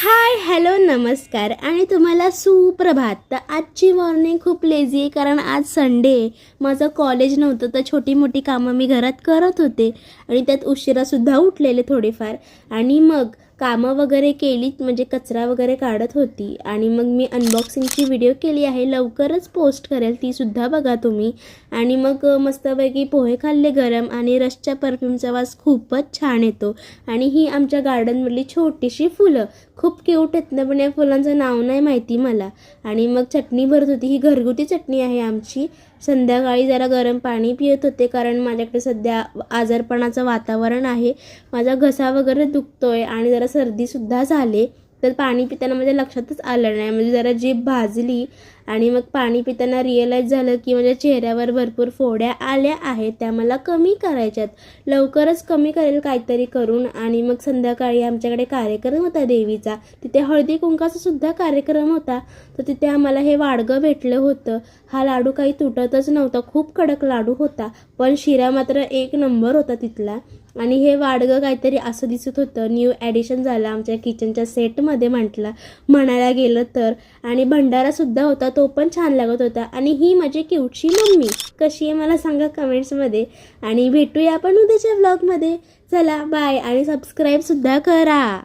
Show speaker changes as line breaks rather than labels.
Hi hello नमस्कार आणि तुम्हाला सुप्रभात. तर आजची मॉर्निंग खूप लेझी आहे कारण आज संडे आहे. माझं कॉलेज नव्हतं तर छोटी मोठी कामं मी घरात करत होते आणि त्यात उशिरासुद्धा उठलेले थोडेफार. आणि मग कामं वगैरे केलीत म्हणजे कचरा वगैरे काढत होती आणि मग मी अनबॉक्सिंगची व्हिडिओ केली आहे, लवकरच पोस्ट करेल, तीसुद्धा बघा तुम्ही. आणि मग मस्तपैकी पोहे खाल्ले गरम आणि रसच्या परफ्यूमचा वास खूपच छान येतो. आणि ही आमच्या गार्डनमधली छोटीशी फुलं खूप क्यूट आहेत ना, पण या फुलांचं नाव नाही माहिती मला. आणि मग चटणी भरत होती, ही घरगुती चटणी आहे आमची. संध्याकाळी जरा गरम पाणी पित होते कारण माझ्याकडे सध्या आजारपणाचं वातावरण आहे. माझा घसा वगैरे दुखतोय आणि जरा सर्दीसुद्धा झाले. तर पाणी पिताना माझ्या लक्षातच आलं नाही, म्हणजे जरा जीभ भाजली आणि मग पाणी पिताना रिअलाईज झालं की माझ्या चेहऱ्यावर भरपूर फोड्या आल्या आहेत, त्या मला कमी करायच्यात. लवकरच कमी करेल काहीतरी करून. आणि मग संध्याकाळी आमच्याकडे कार्यक्रम होता देवीचा, तिथे हळदी कुंकाचा सुद्धा कार्यक्रम होता. तर तिथे आम्हाला हे वाडगं भेटलं होतं. हा लाडू काही तुटतच नव्हता, खूप कडक लाडू होता, पण शिरा मात्र एक नंबर होता तिथला. आणि हे वाडगं काहीतरी असं दिसत होतं, न्यू ॲडिशन झालं आमच्या किचनच्या सेटमध्ये म्हणायला गेलं तर. आणि भंडारासुद्धा होता, तो पण छान लागत होता. आणि ही माझी क्यूटशी मम्मी कशी आहे मला सांगा कमेंट्समध्ये. आणि भेटूया आपण उद्याच्या व्लॉगमध्ये. चला बाय आणि सबस्क्राईबसुद्धा करा.